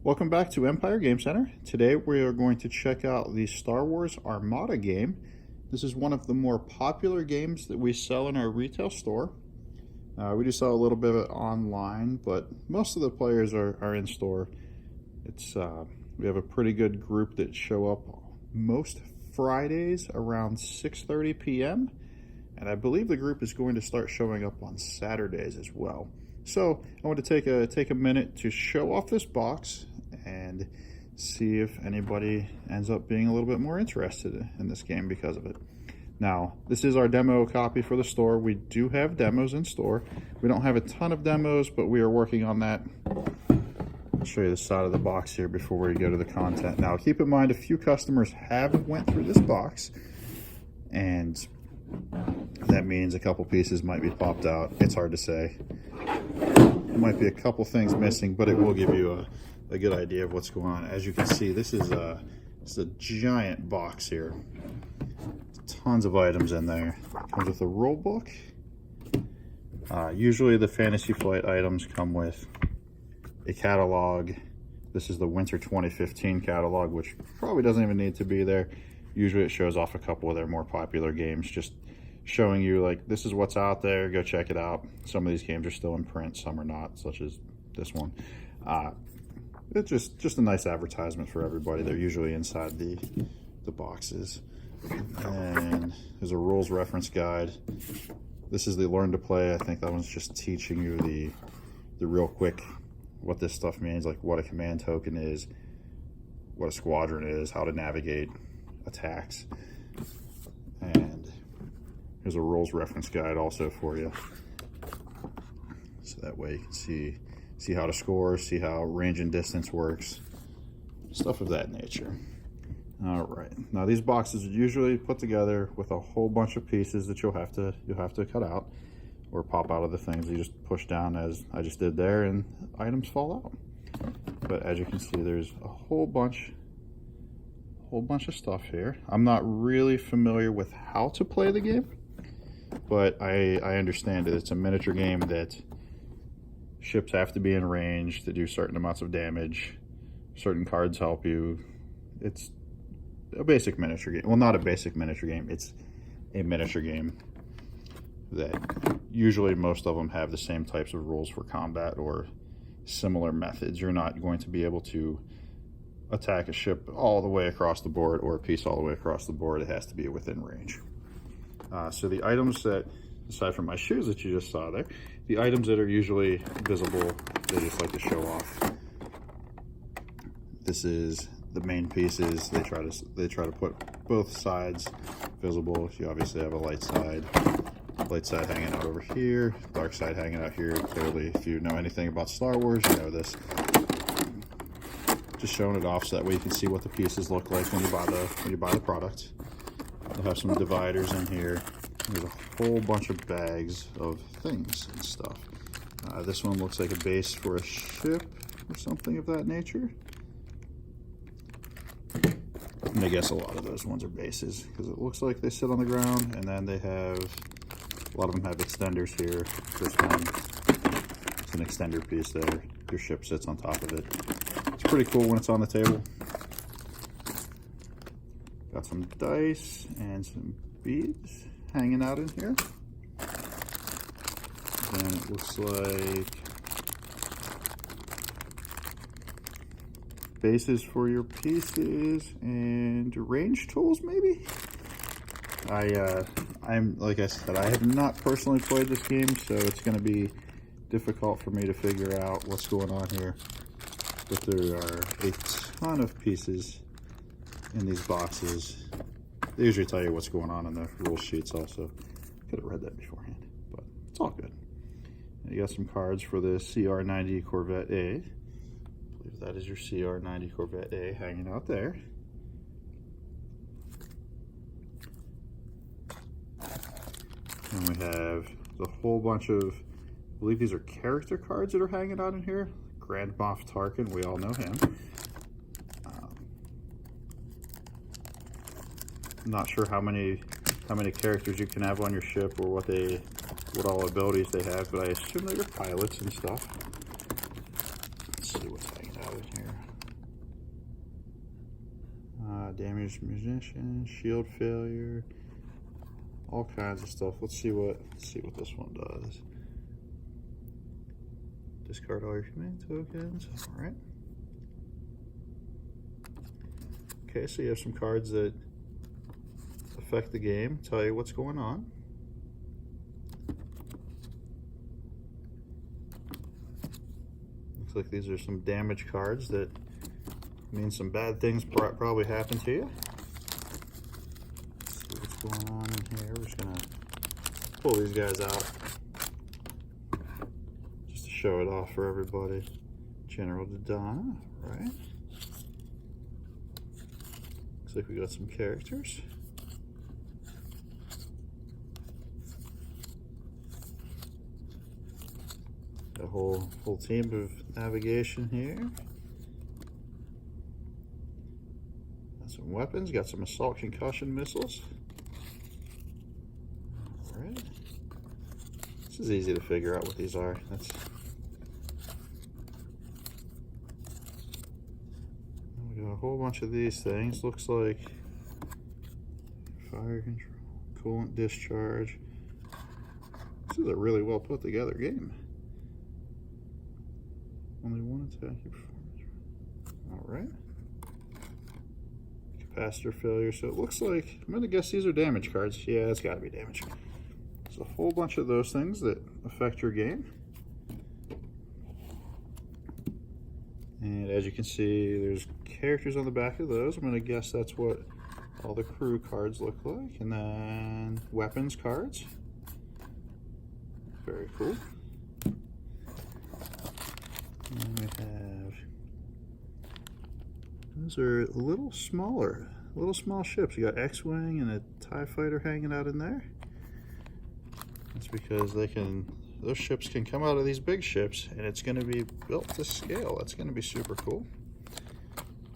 Welcome back to Empire Game Center. Today we are going to check out the Star Wars Armada game. This is one of the more popular games that we sell in our retail store. We do sell a little bit of it online, but most of the players are in store. We have a pretty good group that show up most Fridays around 6:30 p.m. And I believe the group is going to start showing up on Saturdays as well. So I want to take a minute to show off this box and see if anybody ends up being a little bit more interested in this game because of it. Now, this is our demo copy for the store. We do have demos in store. We don't have a ton of demos, but we are working on that. I'll show you the side of the box here before we go to the content. Now, keep in mind, a few customers have went through this box, and that means a couple pieces might be popped out. It's hard to say. There might be a couple things missing, but it will give you a good idea of what's going on. As you can see, this is a giant box here. Tons of items in there. Comes with a rule book. Usually the Fantasy Flight items come with a catalog. This is the Winter 2015 catalog, which probably doesn't even need to be there. Usually it shows off a couple of their more popular games, just showing you like, this is what's out there, go check it out. Some of these games are still in print, some are not, such as this one. It's just a nice advertisement for everybody. They're usually inside the boxes. And there's a rules reference guide. This is the learn to play. I think that one's just teaching you the real quick what this stuff means, like what a command token is, what a squadron is, how to navigate attacks. And here's a rules reference guide also for you, so that way you can see how to score, see how range and distance works, stuff of that nature. All right, now these boxes are usually put together with a whole bunch of pieces that you'll have to cut out or pop out of the things. You just push down as I just did there, and items fall out. But as you can see, there's a whole bunch of stuff here. I'm not really familiar with how to play the game, but I understand it. It's a miniature game that ships have to be in range to do certain amounts of damage. Certain cards help you. It's a basic miniature game. Well, not a basic miniature game. It's a miniature game that usually most of them have the same types of rules for combat or similar methods. You're not going to be able to attack a ship all the way across the board or a piece all the way across the board. It has to be within range. So the items that, aside from my shoes that you just saw there, the items that are usually visible, they just like to show off. This is the main pieces. They try to put both sides visible. You obviously have a light side hanging out over here, dark side hanging out here. Clearly, if you know anything about Star Wars, you know this. Just showing it off so that way you can see what the pieces look like when you buy the product. They'll have some dividers in here. There's a whole bunch of bags of things and stuff. This one looks like a base for a ship or something of that nature. And I guess a lot of those ones are bases because it looks like they sit on the ground, and then they have, a lot of them have extenders here. This one, it's an extender piece there. Your ship sits on top of it. It's pretty cool when it's on the table. Got some dice and some beads hanging out in here. Then it looks like bases for your pieces and range tools, maybe? I'm like I said, I have not personally played this game, so it's going to be difficult for me to figure out what's going on here. But there are a ton of pieces in these boxes. They usually tell you what's going on in the rule sheets also. Could have read that beforehand, but it's all good. You got some cards for the CR-90 Corvette A. I believe that is your CR-90 Corvette A hanging out there. And we have a whole bunch of, I believe these are character cards that are hanging out in here. Grand Moff Tarkin, we all know him. I'm not sure how many characters you can have on your ship or what all abilities they have, but I assume they're pilots and stuff. Let's see what's hanging out in here. Damaged munition, shield failure, all kinds of stuff. Let's see what this one does. Discard all your command tokens. All right. Okay, so you have some cards that affect the game, tell you what's going on. Looks like these are some damage cards that mean some bad things probably happened to you. Let's see what's going on in here. We're just gonna pull these guys out just to show it off for everybody. General Dodonna, right? Looks like we got some characters. A whole team of navigation here. Got some weapons, got some assault concussion missiles. All right. This is easy to figure out what these are. We got a whole bunch of these things. Looks like fire control, coolant discharge. This is a really well put together game. Only one attack your performance. All right. Capacitor failure. So it looks like, I'm gonna guess these are damage cards. Yeah, it's gotta be damage. There's a whole bunch of those things that affect your game. And as you can see, there's characters on the back of those. I'm gonna guess that's what all the crew cards look like. And then weapons cards. Very cool. And we have, those are a little small ships. You got X-Wing and a TIE fighter hanging out in there. That's because those ships can come out of these big ships and it's going to be built to scale. That's going to be super cool.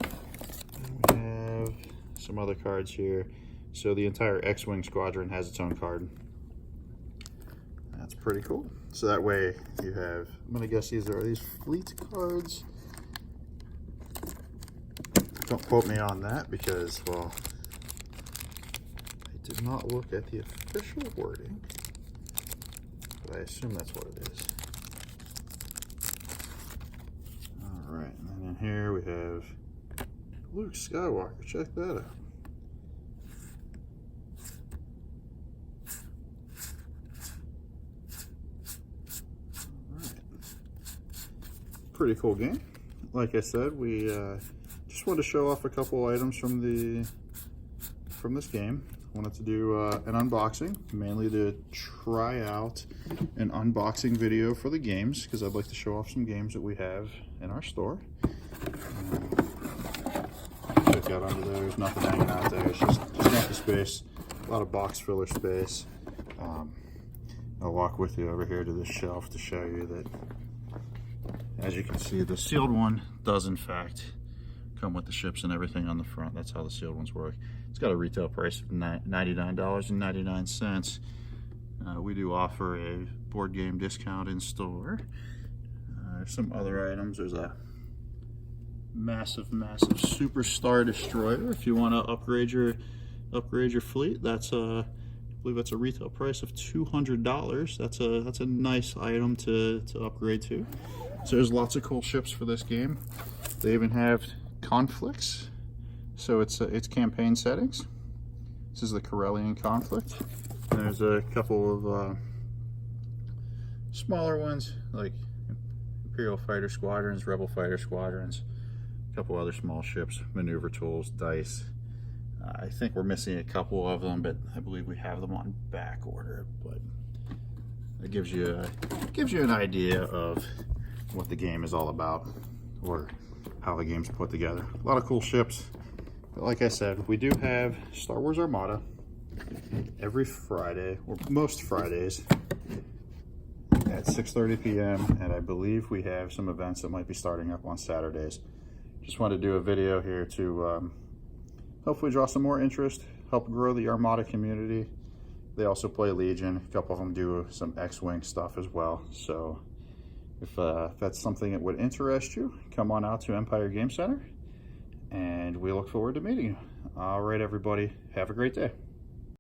And we have some other cards here. So the entire X-Wing squadron has its own card. That's pretty cool. So that way you have, I'm gonna guess these are fleet cards. Don't quote me on that because, well, I did not look at the official wording, but I assume that's what it is. All right, and then in here we have Luke Skywalker. Check that out. Pretty cool game. Like I said, we just wanted to show off a couple items from this game. Wanted to do an unboxing, mainly to try out an unboxing video for the games, because I'd like to show off some games that we have in our store. Check out under there, there's nothing hanging out there. It's just empty space, a lot of box filler space. I'll walk with you over here to this shelf to show you that, as you can see, the sealed one does in fact come with the ships and everything on the front. That's how the sealed ones work. It's got a retail price of $99.99. We do offer a board game discount in store. There's some other items. There's a massive Super Star Destroyer. If you want to upgrade your fleet, that's I believe that's a retail price of $200. That's a nice item to upgrade to. So there's lots of cool ships for this game. They even have conflicts, so it's campaign settings. This is the Corellian conflict. And there's a couple of smaller ones like Imperial fighter squadrons, Rebel fighter squadrons, a couple other small ships, maneuver tools, dice. I think we're missing a couple of them, but I believe we have them on back order. But it gives you an idea of what the game is all about, or how the game's put together. A lot of cool ships. But like I said, we do have Star Wars Armada every Friday, or most Fridays, at 6:30 p.m. and I believe we have some events that might be starting up on Saturdays. Just wanted to do a video here to hopefully draw some more interest, help grow the Armada community. They also play Legion. A couple of them do some X-Wing stuff as well. So if that's something that would interest you, come on out to Empire Game Center and we look forward to meeting you. All right, everybody, have a great day.